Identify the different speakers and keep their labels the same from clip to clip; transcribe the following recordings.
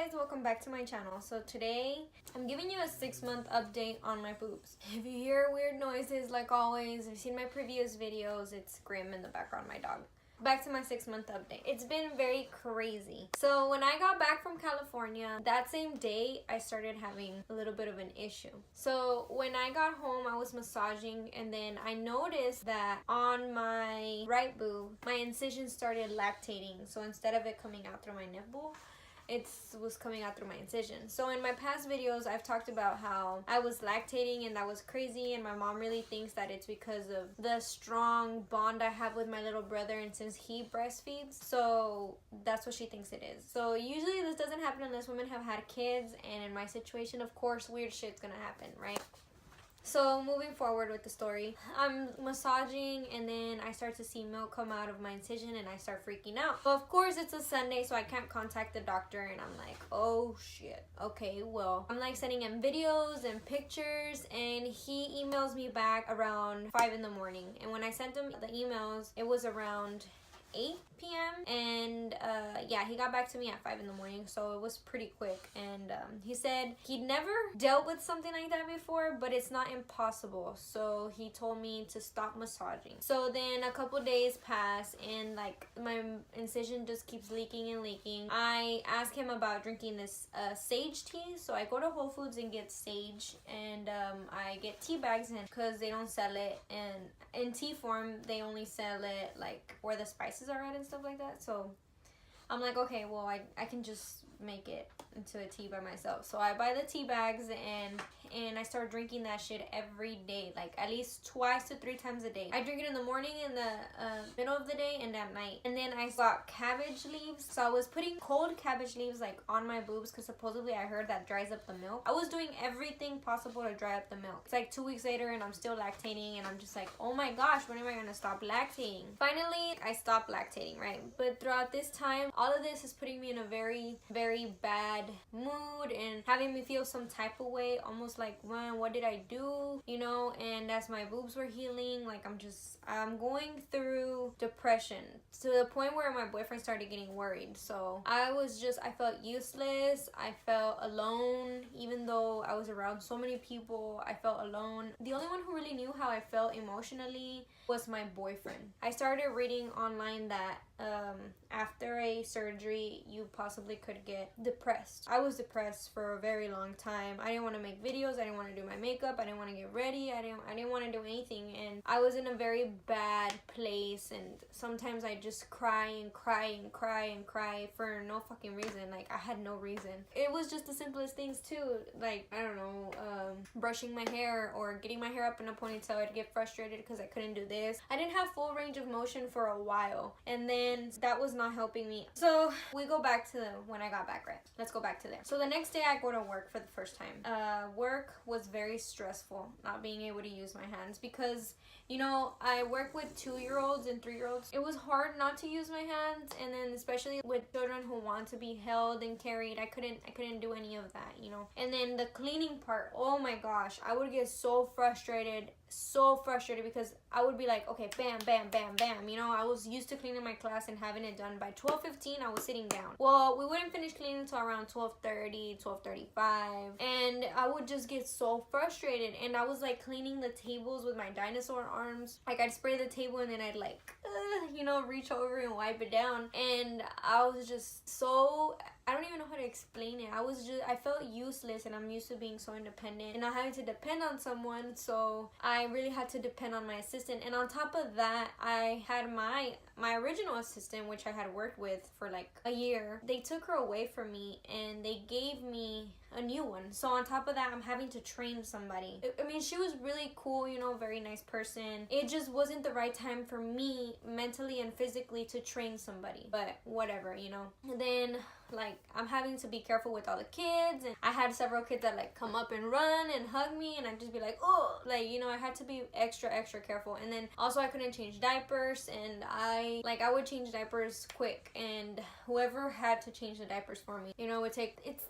Speaker 1: guys, welcome back to my channel. So today I'm giving you a 6-month update on my boobs. If you hear weird noises, like always, you've seen my previous videos, it's Grim in the background, my dog. Back to my 6-month update. It's been very crazy. So when I got back from California, that same day I started having a little bit of an issue. So when I got home, I was massaging, and then I noticed that on my right boob, my incision started lactating. So instead of it coming out through my nipple, it was coming out through my incision. So in my past videos, I've talked about how I was lactating and that was crazy, and my mom really thinks that it's because of the strong bond I have with my little brother, and since he breastfeeds, so that's what she thinks it is. So usually this doesn't happen unless women have had kids, and in my situation, of course, weird shit's gonna happen, right? So moving forward with the story, I'm massaging and then I start to see milk come out of my incision and I start freaking out. So of course it's a Sunday, so I can't contact the doctor, and I'm like, oh shit, okay, well, I'm like sending him videos and pictures, and he emails me back around 5 in the morning. And when I sent him the emails, it was around 8 p.m. and yeah, he got back to me at 5 in the morning, so it was pretty quick. And he said he'd never dealt with something like that before, but it's not impossible, so he told me to stop massaging. So then a couple days pass, and like my incision just keeps leaking and leaking. I asked him about drinking this sage tea, so I go to Whole Foods and get sage, and I get tea bags in because they don't sell it, and in tea form they only sell it like where the spices are at and stuff like that. So I'm like, okay, well, I can just make it into a tea by myself. So I buy the tea bags, and I start drinking that shit every day, like at least 2 to 3 times a day. I drink it in the morning, in the middle of the day, and at night. And then I got cabbage leaves, so I was putting cold cabbage leaves like on my boobs because supposedly I heard that dries up the milk. I was doing everything possible to dry up the milk. It's like 2 weeks later and I'm still lactating, and I'm just like, oh my gosh, when am I gonna stop lactating? Finally, I stopped lactating, right? But throughout this time, all of this is putting me in a very, very bad mood and having me feel some type of way, almost like, man, what did I do? You know, and as my boobs were healing, like I'm going through depression to the point where my boyfriend started getting worried. So I felt useless. I felt alone, even though I was around so many people. I felt alone. The only one who really knew how I felt emotionally was my boyfriend. I started reading online that after a surgery you possibly could get depressed. I was depressed for a very long time. I didn't want to make videos, I didn't want to do my makeup, I didn't want to get ready, I didn't want to do anything, and I was in a very bad place, and sometimes I just cry and cry and cry and cry for no fucking reason. Like I had no reason. It was just the simplest things too, like I don't know, brushing my hair or getting my hair up in a ponytail. I'd get frustrated because I couldn't do this. I didn't have full range of motion for a while, and then that was not helping me. So we go back to when I got back, right? Let's go back to there. So the next day I go to work for the first time. Work was very stressful, not being able to use my hands, because you know, I work with 2-year-olds and 3-year-olds. It was hard not to use my hands, and then especially with children who want to be held and carried, I couldn't do any of that, you know. And then the cleaning part, oh my gosh, I would get so frustrated because I would be like, okay, bam, bam, bam, bam, you know. I was used to cleaning my class and having it done by 12:15. I was sitting down. Well, we wouldn't finish cleaning until around 12:30, 12:35, and I would just get so frustrated. And I was like cleaning the tables with my dinosaur arms. Like I'd spray the table and then I'd like you know, reach over and wipe it down, and I was just so, I don't even know how to explain it. I felt useless, and I'm used to being so independent and not having to depend on someone, so I really had to depend on my assistant. And on top of that, I had my original assistant, which I had worked with for like a year. They took her away from me and they gave me a new one. So on top of that, I'm having to train somebody. I mean, she was really cool, you know, very nice person. It just wasn't the right time for me mentally and physically to train somebody, but whatever, you know. And then like I'm having to be careful with all the kids, and I had several kids that like come up and run and hug me, and I'd just be like, oh, like, you know, I had to be extra careful. And then also I couldn't change diapers, and I would change diapers quick, and whoever had to change the diapers for me, you know,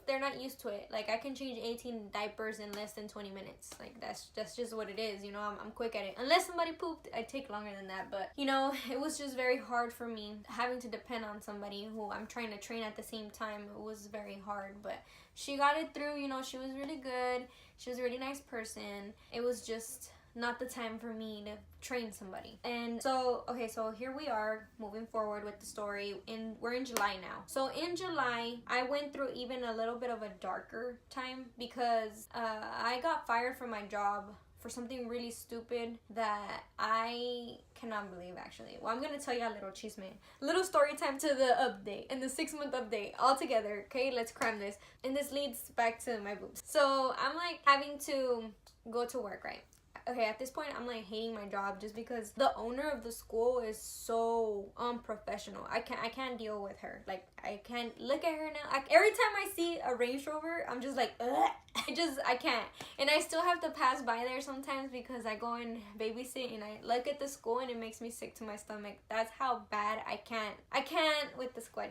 Speaker 1: they're not used to it. Like I can change 18 diapers in less than 20 minutes. Like that's just what it is, you know. I'm quick at it. Unless somebody pooped, I'd take longer than that. But you know, it was just very hard for me having to depend on somebody who I'm trying to train at the same same time it was very hard, but she got it through. You know, she was really good. She was a really nice person. It was just not the time for me to train somebody. And so, okay, so here we are moving forward with the story, and we're in July now. So in July, I went through even a little bit of a darker time because I got fired from my job for something really stupid that I cannot believe, actually. Well, I'm gonna tell you a little chisme. Little story time to the update and the 6-month update all together. Okay, let's cram this. And this leads back to my boobs. So I'm like having to go to work, right? Okay, at this point, I'm like hating my job just because the owner of the school is so unprofessional. I can't deal with her. Like, I can't look at her now. Every time I see a Range Rover, I'm just like, ugh. I can't. And I still have to pass by there sometimes because I go and babysit and I look at the school and it makes me sick to my stomach. That's how bad I can't with the school.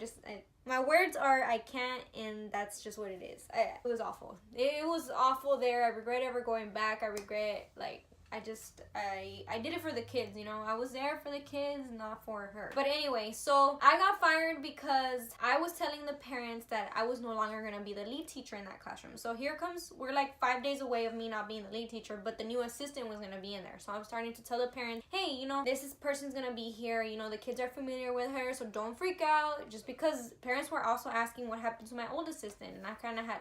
Speaker 1: My words are I can't, and that's just what it is. It was awful. It was awful there. I regret ever going back. I regret, like, I did it for the kids, you know. I was there for the kids, not for her. But anyway, so I got fired because I was telling the parents that I was no longer going to be the lead teacher in that classroom. So here comes, we're like 5 days away of me not being the lead teacher, but the new assistant was going to be in there. So I'm starting to tell the parents, hey, you know, this person's going to be here. You know, the kids are familiar with her, so don't freak out. Just because parents were also asking what happened to my old assistant, and I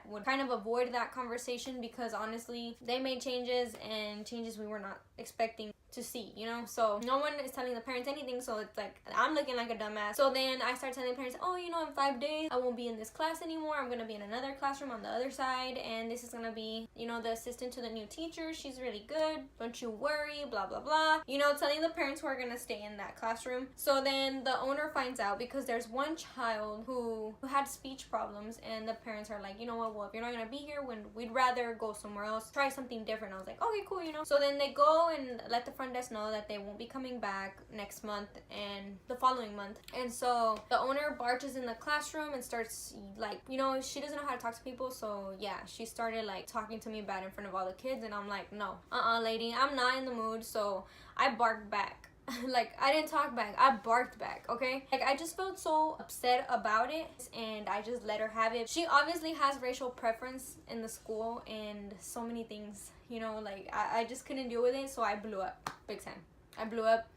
Speaker 1: would kind of avoid that conversation because honestly, they made changes, and changes we were not expecting to see, you know. So no one is telling the parents anything, so it's like I'm looking like a dumbass. So then I start telling the parents, oh, you know, in 5 days I won't be in this class anymore. I'm gonna be in another classroom on the other side, and this is gonna be, you know, the assistant to the new teacher. She's really good, don't you worry, blah blah blah, you know, telling the parents who are gonna stay in that classroom. So then the owner finds out because there's one child who had speech problems, and the parents are like, you know what, well, if you're not gonna be here, we'd rather go somewhere else, try something different. I was like, okay, cool, you know. So then they go and let the front desk know that they won't be coming back next month and the following month. And so the owner barges in the classroom and starts, like, you know, she doesn't know how to talk to people, so yeah, she started like talking to me bad in front of all the kids, and I'm like, no, lady, I'm not in the mood. So I barked back. Like, I didn't talk back, I barked back, okay? Like, I just felt so upset about it, and I just let her have it. She obviously has racial preference in the school and so many things, you know, like, I just couldn't deal with it, so I blew up, big time. I blew up,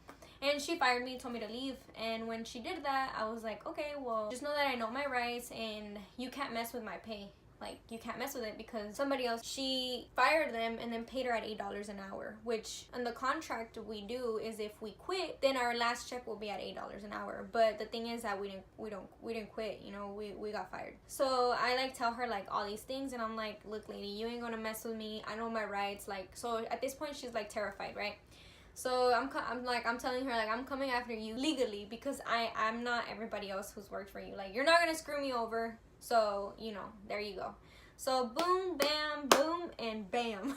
Speaker 1: and she fired me, told me to leave, and when she did that, I was like, okay, well, just know that I know my rights, and you can't mess with my pay. Like, you can't mess with it because somebody else, she fired them and then paid her at $8 an hour, which in the contract we do is if we quit, then our last check will be at $8 an hour. But the thing is that we didn't quit, you know, we got fired. So I like tell her like all these things, and I'm like, look, lady, you ain't gonna mess with me. I know my rights. Like, so at this point she's like terrified, right? So I'm telling her, like, I'm coming after you legally because I'm not everybody else who's worked for you. Like, you're not gonna screw me over. So, you know, there you go. So boom, bam, boom, and bam.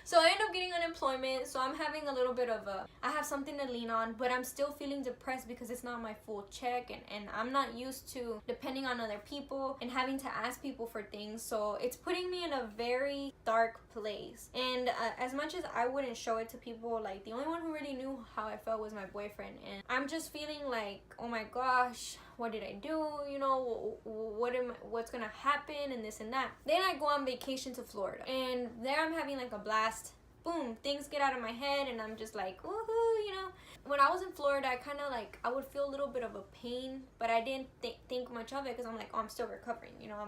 Speaker 1: So I end up getting unemployment, so I'm having a little bit of I have something to lean on, but I'm still feeling depressed because it's not my full check, and I'm not used to depending on other people and having to ask people for things, so it's putting me in a very dark place. And as much as I wouldn't show it to people, like, the only one who really knew how I felt was my boyfriend, and I'm just feeling like, oh my gosh, what did I do, you know, what's gonna happen, and this and that. Then I go on vacation to Florida, and there I'm having like a blast. Boom, things get out of my head, and I'm just like, woohoo, you know. When I was in Florida, I kind of like, I would feel a little bit of a pain, but I didn't think much of it because I'm like, oh, I'm still recovering, you know.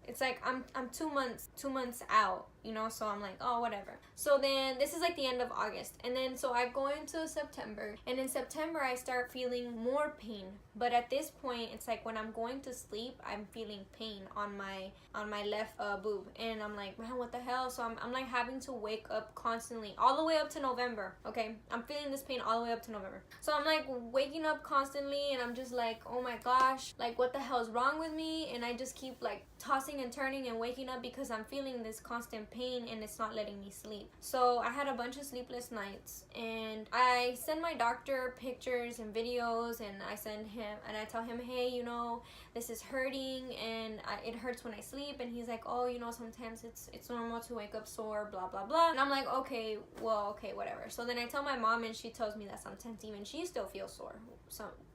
Speaker 1: It's like I'm 2 months out, you know, so I'm like, oh, whatever. So then this is like the end of August, and then so I go into September, and in September I start feeling more pain. But at this point, it's like when I'm going to sleep, I'm feeling pain on my left boob, and I'm like, man, what the hell? So I'm like having to wake up constantly all the way up to November. Okay, I'm feeling this pain all the way up to November. So I'm like waking up constantly, and I'm just like, oh my gosh, like, what the hell is wrong with me? And I just keep like tossing and turning and waking up because I'm feeling this constant pain, and it's not letting me sleep. So I had a bunch of sleepless nights, and I send my doctor pictures and videos, and I send him, and I tell him, hey, you know, this is hurting, and it hurts when I sleep. And he's like, oh, you know, sometimes it's normal to wake up sore, blah blah blah. And I'm like, okay, well, okay, whatever. So then I tell my mom, and she tells me that sometimes even she still feels sore.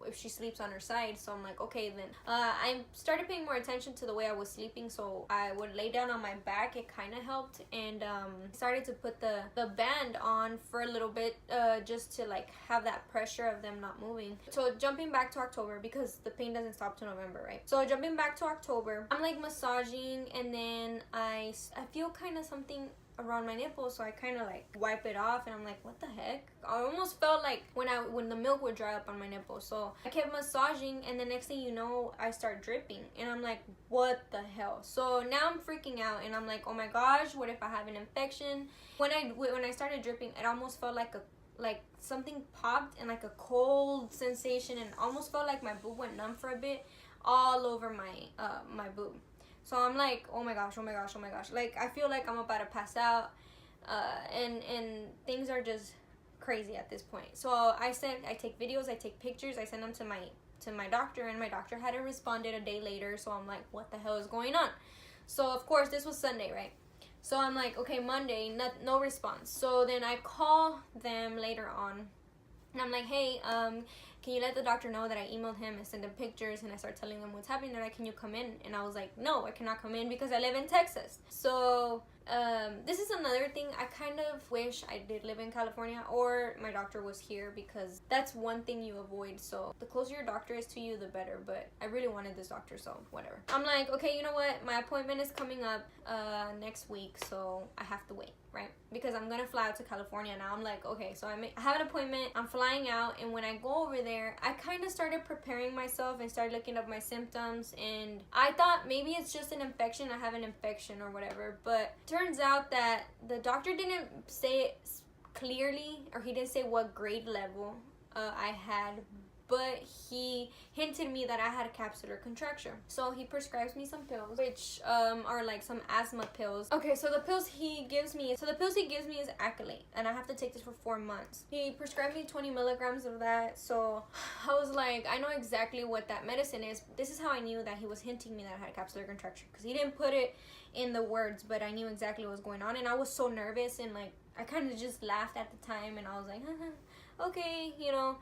Speaker 1: if she sleeps on her side. So I'm like, okay, then I started paying more attention to the way I was sleeping. So I would lay down on my back. It kind of helped, and started to put the band on for a little bit, just to like have that pressure of them not moving. So jumping back to October, because the pain doesn't stop till November, right? So jumping back to October, I'm like massaging, and then I feel kind of something around my nipples, so I kind of like wipe it off, and I'm like, what the heck? I almost felt like when the milk would dry up on my nipples. So I kept massaging, and the next thing you know, I start dripping, and I'm like, what the hell? So now I'm freaking out, and I'm like, oh my gosh, what if I have an infection? When I started dripping, it almost felt like something popped, and like a cold sensation, and almost felt like my boob went numb for a bit all over my boob. So I'm like, oh my gosh, oh my gosh, oh my gosh. Like, I feel like I'm about to pass out, and things are just crazy at this point. So I take videos, I take pictures, I send them to my doctor, and my doctor hadn't responded a day later. So I'm like, what the hell is going on? So of course, this was Sunday, right? So I'm like, okay, Monday, no response. So then I call them later on, and I'm like, hey, can you let the doctor know that I emailed him and sent him pictures, and I start telling them what's happening? They're like, can you come in? And I was like, no, I cannot come in because I live in Texas. So this is another thing. I kind of wish I did live in California, or my doctor was here, because that's one thing you avoid. So the closer your doctor is to you, the better. But I really wanted this doctor, so whatever. I'm like, okay, you know what? My appointment is coming up next week, so I have to wait, right? Because I'm gonna fly out to California now. I'm like, okay, so I have an appointment, I'm flying out, and when I go over there, I kind of started preparing myself and started looking up my symptoms, and I thought maybe it's just an infection, I have an infection or whatever. But turns out that the doctor didn't say it clearly, or he didn't say what grade level I had, but he hinted me that I had a capsular contracture. So he prescribes me some pills, which are like some asthma pills. Okay, so the pills he gives me is Accolade, and I have to take this for 4 months. He prescribed me 20 milligrams of that. So I was like, I know exactly what that medicine is. This is how I knew that he was hinting me that I had a capsular contracture, because he didn't put it in the words, but I knew exactly what was going on. And I was so nervous, and like I kind of just laughed at the time, and I was like, okay, you know.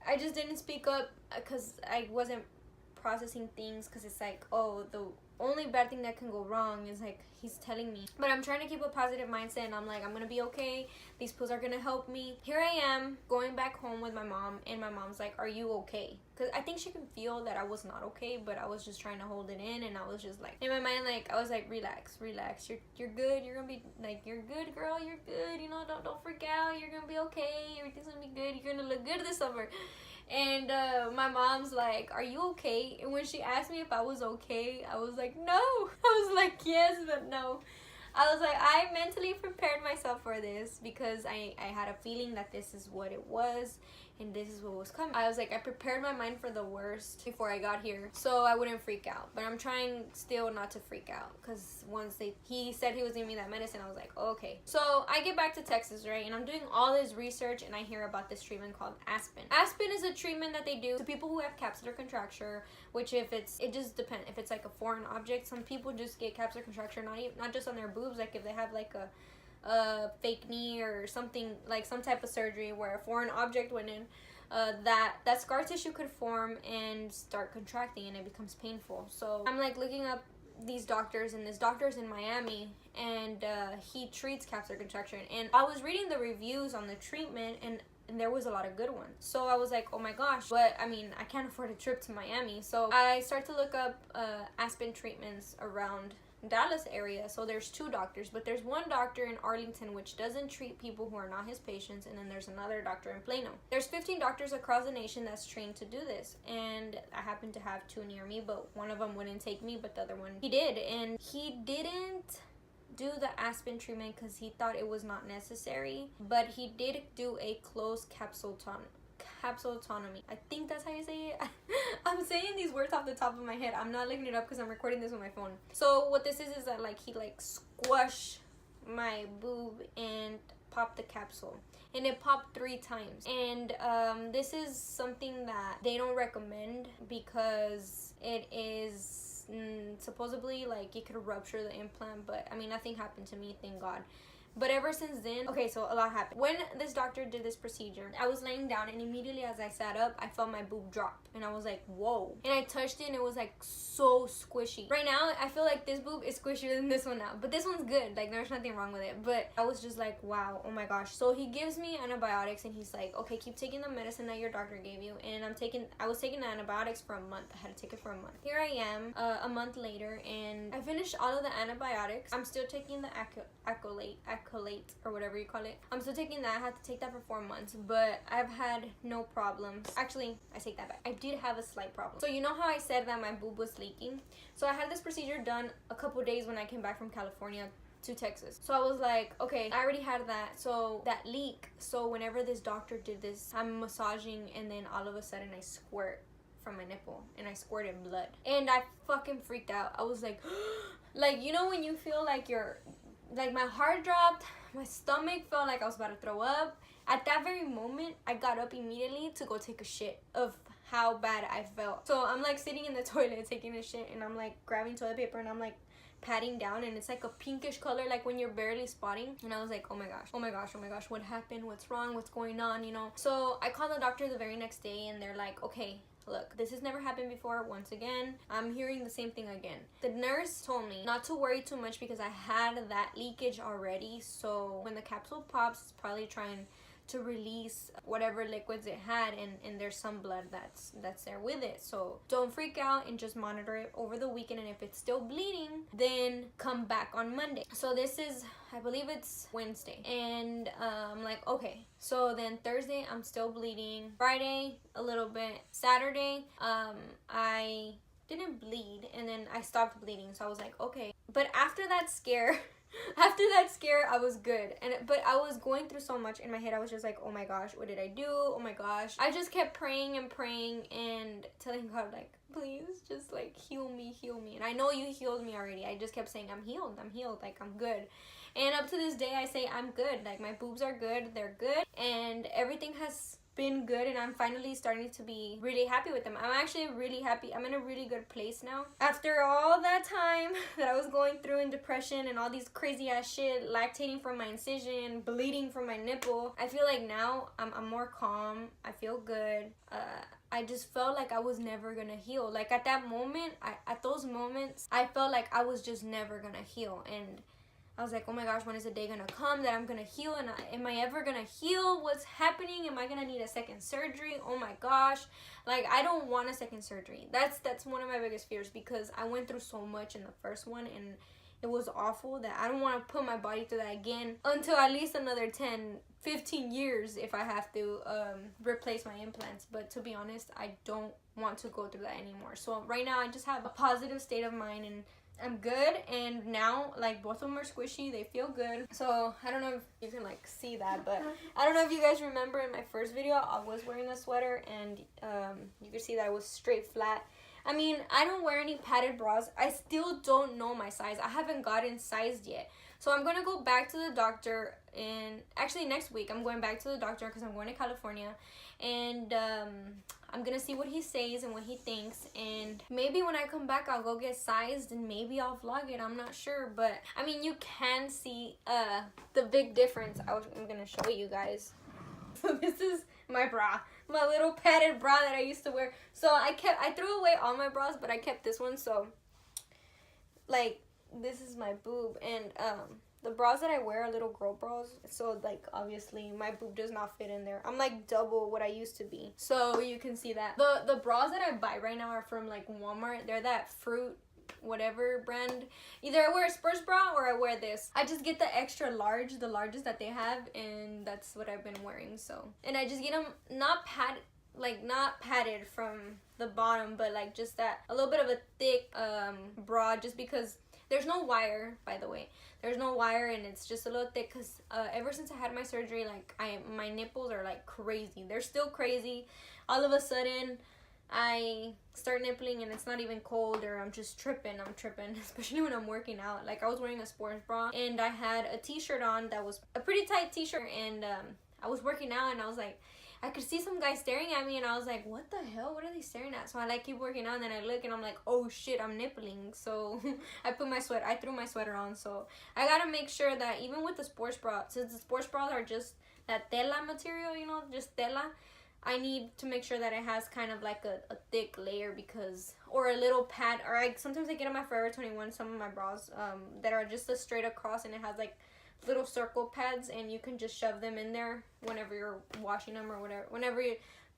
Speaker 1: I just didn't speak up because I wasn't processing things, because it's like, oh, the only bad thing that can go wrong is like he's telling me. But I'm trying to keep a positive mindset, and I'm like, I'm gonna be okay. These pills are gonna help me. Here I am going back home with my mom, and my mom's like, are you okay? Because I think she can feel that I was not okay, but I was just trying to hold it in, and I was just like, in my mind, like, I was like, relax, you're good, you're gonna be like, you're good, girl, you're good, you know, don't freak out, you're gonna be okay, everything's gonna be good, you're gonna look good this summer. And my mom's like, are you okay? And when she asked me if I was okay, I was like, no. I was like, yes, but no. I was like, I mentally prepared myself for this, because I had a feeling that this is what it was, and this is what was coming. I was like, I prepared my mind for the worst before I got here, so I wouldn't freak out. But I'm trying still not to freak out, because once he said he was giving me that medicine, I was like, okay. So I get back to Texas, right, and I'm doing all this research, and I hear about this treatment called Aspen. Aspen is a treatment that they do to people who have capsular contracture, which it just depends. If it's like a foreign object, some people just get capsular contracture, not just on their boobs, like if they have like a fake knee or something, like some type of surgery where a foreign object went in, that scar tissue could form and start contracting, and it becomes painful. So I'm like looking up these doctors, and this doctor's in Miami, and he treats capsular contracture, and I was reading the reviews on the treatment, and there was a lot of good ones. So I was like, oh my gosh, but I mean, I can't afford a trip to Miami. So I start to look up Aspen treatments around Dallas area. So there's 2 doctors, but there's one doctor in Arlington which doesn't treat people who are not his patients, and then there's another doctor in Plano. There's 15 doctors across the nation that's trained to do this, and I happen to have 2 near me, but one of them wouldn't take me, but the other one he did. And he didn't do the Aspen treatment because he thought it was not necessary, but he did do a closed capsulotomy. I think that's how you say it. I'm saying these words off the top of my head. I'm not looking it up because I'm recording this with my phone. So what this is that like he like squashed my boob and popped the capsule, and it popped 3 times. And this is something that they don't recommend, because it is supposedly like it could rupture the implant, but I mean, nothing happened to me, thank God. But ever since then, okay, so a lot happened. When this doctor did this procedure, I was laying down, and immediately as I sat up, I felt my boob drop, and I was like, whoa. And I touched it, and it was like so squishy. Right now, I feel like this boob is squishier than this one now, but this one's good. Like, there's nothing wrong with it. But I was just like, wow, oh my gosh. So he gives me antibiotics, and he's like, okay, keep taking the medicine that your doctor gave you. And I was taking the antibiotics for a month. I had to take it for a month. Here I am, a month later, and I finished all of the antibiotics. I'm still taking the accolate or whatever you call it. I'm still taking that. I had to take that for 4 months, but I've had no problems. Actually, I take that back. I did have a slight problem. So you know how I said that my boob was leaking? So I had this procedure done a couple days when I came back from California to Texas. So I was like, okay, I already had that. So that leak. So whenever this doctor did this, I'm massaging, and then all of a sudden I squirt from my nipple, and I squirted blood, and I fucking freaked out. I was like, like, you know when you feel like like my heart dropped, my stomach felt like I was about to throw up. At that very moment, I got up immediately to go take a shit of how bad I felt. So I'm like sitting in the toilet taking a shit, and I'm like grabbing toilet paper, and I'm like patting down, and it's like a pinkish color, like when you're barely spotting. And I was like, oh my gosh, oh my gosh, oh my gosh, what happened? What's wrong? What's going on? You know? So I called the doctor the very next day, and they're like, okay, look, this has never happened before. Once again, I'm hearing the same thing again. The nurse told me not to worry too much because I had that leakage already. So when the capsule pops, it's probably trying to release whatever liquids it had, and there's some blood that's there with it. So don't freak out and just monitor it over the weekend, and if it's still bleeding, then come back on Monday. So this is, I believe it's Wednesday, and I'm like, okay. So then Thursday I'm still bleeding, Friday a little bit, Saturday I didn't bleed, and then I stopped bleeding. So I was like, okay. But after that scare I was good, but I was going through so much in my head. I was just like, oh my gosh, what did I do? Oh my gosh. I just kept praying and telling God, like, please just like heal me. And I know you healed me already. I just kept saying, I'm healed, like I'm good. And up to this day I say I'm good. Like my boobs are good, they're good, and everything has been good, and I'm finally starting to be really happy with them. I'm actually really happy. I'm in a really good place now. After all that time that I was going through in depression and all these crazy ass shit, lactating from my incision, bleeding from my nipple, I feel like now I'm more calm. I feel good. I just felt like I was never gonna heal. Like at that moment, at those moments, I felt like I was just never gonna heal. And I was like, oh my gosh, when is the day gonna come that I'm gonna heal? And am I ever gonna heal? What's happening? Am I gonna need a second surgery? Oh my gosh. Like, I don't want a second surgery. That's one of my biggest fears, because I went through so much in the first one, and it was awful, that I don't want to put my body through that again until at least another 10-15 years if I have to replace my implants. But to be honest, I don't want to go through that anymore. So right now I just have a positive state of mind, and I'm good. And now, like, both of them are squishy, they feel good. So I don't know if you can like see that, but I don't know if you guys remember in my first video I was wearing a sweater, and you can see that I was straight flat. I mean, I don't wear any padded bras. I still don't know my size. I haven't gotten sized yet. So I'm going to go back to the doctor, and actually next week I'm going back to the doctor because I'm going to California, and I'm going to see what he says and what he thinks, and maybe when I come back I'll go get sized, and maybe I'll vlog it. I'm not sure, but I mean, you can see the big difference. I'm going to show you guys. So this is my bra, my little padded bra that I used to wear. So I threw away all my bras, but I kept this one. So like, this is my boob, and the bras that I wear are little girl bras, so like obviously my boob does not fit in there. I'm like double what I used to be, so you can see that. The bras that I buy right now are from like Walmart. They're that Fruit whatever brand. Either I wear a Spurs bra or I wear this. I just get the extra large, the largest that they have, and that's what I've been wearing. So, and I just get them not padded from the bottom, but like just that a little bit of a thick bra, just because there's no wire, by the way. There's no wire, and it's just a little thick because ever since I had my surgery, like my nipples are like crazy. They're still crazy. All of a sudden I start nippling and it's not even cold, or I'm just tripping. I'm tripping, especially when I'm working out. Like, I was wearing a sports bra and I had a t-shirt on that was a pretty tight t-shirt, and I was working out, and I was like, I could see some guy staring at me, and I was like, what the hell? What are they staring at? So I like keep working out, and then I look, and I'm like, oh shit, I'm nippling. So I threw my sweater on. So I gotta make sure that even with the sports bra, since the sports bras are just that tela material, you know, just tela, I need to make sure that it has kind of like a thick layer, because, or a little pad, or sometimes I get on my Forever 21, some of my bras that are just a straight across, and it has like little circle pads, and you can just shove them in there whenever you're washing them or whatever,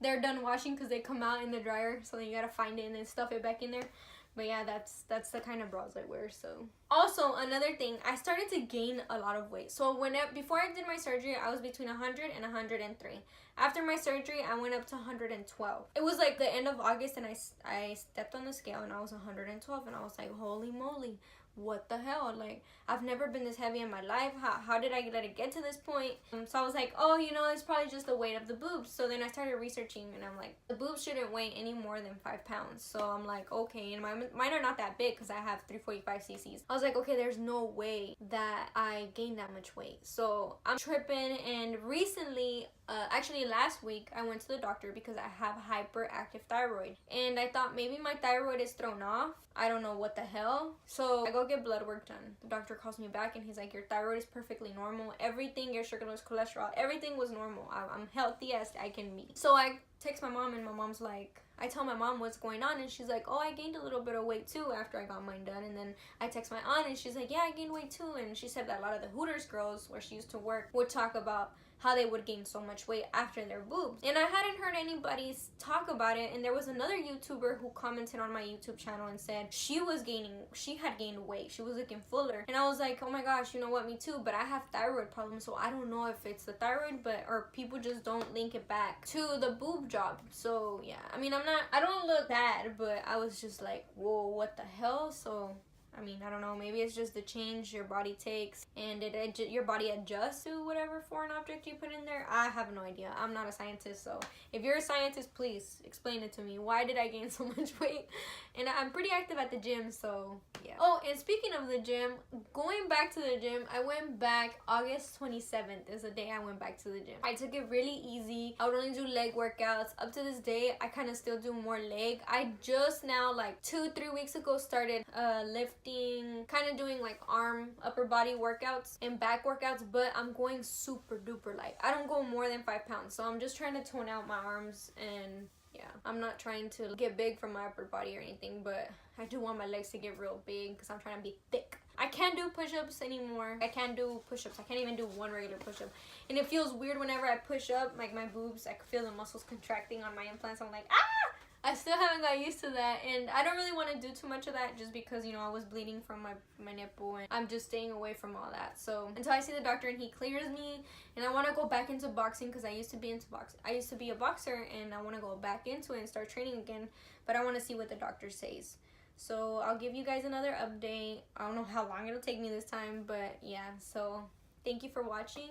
Speaker 1: they're done washing, because they come out in the dryer, so then you gotta find it and then stuff it back in there. But yeah, that's the kind of bras I wear. So also another thing, I started to gain a lot of weight. So before I did my surgery, I was between 100 and 103. After my surgery, I went up to 112. It was like the end of August, and I stepped on the scale, and I was 112, and I was like, holy moly, what the hell? Like, I've never been this heavy in my life. How did I let it get to this point? So I was like, oh, you know, it's probably just the weight of the boobs. So then I started researching, and I'm like, the boobs shouldn't weigh any more than 5 pounds. So I'm like, okay, and mine are not that big, because I have 345 cc's. I was like, okay, there's no way that I gained that much weight. So I'm tripping, and recently, actually last week, I went to the doctor because I have hyperactive thyroid, and I thought maybe my thyroid is thrown off. I don't know what the hell. So I go get blood work done. The doctor calls me back, and he's like, your thyroid is perfectly normal. Everything, your sugar levels, cholesterol, everything was normal. I'm healthy as I can be. So I text my mom, and my mom's like, I tell my mom what's going on, and she's like, oh, I gained a little bit of weight too after I got mine done. And then I text my aunt, and she's like, yeah, I gained weight too. And she said that a lot of the Hooters girls where she used to work would talk about how they would gain so much weight after their boobs. And I hadn't heard anybody talk about it, and there was another YouTuber who commented on my YouTube channel and said she had gained weight, she was looking fuller. And I was like, oh my gosh, you know what, me too, but I have thyroid problems, so I don't know if it's the thyroid, or people just don't link it back to the boob job. So yeah, I mean, I don't look bad, but I was just like, whoa, what the hell? So I mean, I don't know, maybe it's just the change your body takes, and your body adjusts to whatever foreign object you put in there. I have no idea. I'm not a scientist, so if you're a scientist, please explain it to me. Why did I gain so much weight? And I'm pretty active at the gym, so yeah. Oh, and speaking of the gym, going back to the gym, I went back August 27th is the day I went back to the gym. I took it really easy. I would only do leg workouts. Up to this day, I kind of still do more leg. I just now, like 2-3 weeks ago, started lifting, kind of doing like arm, upper body workouts and back workouts, but I'm going super duper light. I don't go more than 5 pounds, so I'm just trying to tone out my arms, and yeah, I'm not trying to get big from my upper body or anything, but I do want my legs to get real big because I'm trying to be thick. I can't do push-ups anymore. I can't do push-ups. I can't even do one regular push-up. And it feels weird whenever I push up, like my boobs, I can feel the muscles contracting on my implants. I'm like, ah! I still haven't got used to that, and I don't really want to do too much of that just because, you know, I was bleeding from my nipple, and I'm just staying away from all that. So until I see the doctor and he clears me, and I want to go back into boxing because I used to be into boxing. I used to be a boxer, and I want to go back into it and start training again, but I want to see what the doctor says. So I'll give you guys another update. I don't know how long it'll take me this time, but yeah. So thank you for watching.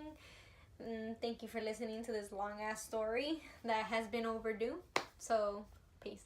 Speaker 1: Thank you for listening to this long ass story that has been overdue. So peace.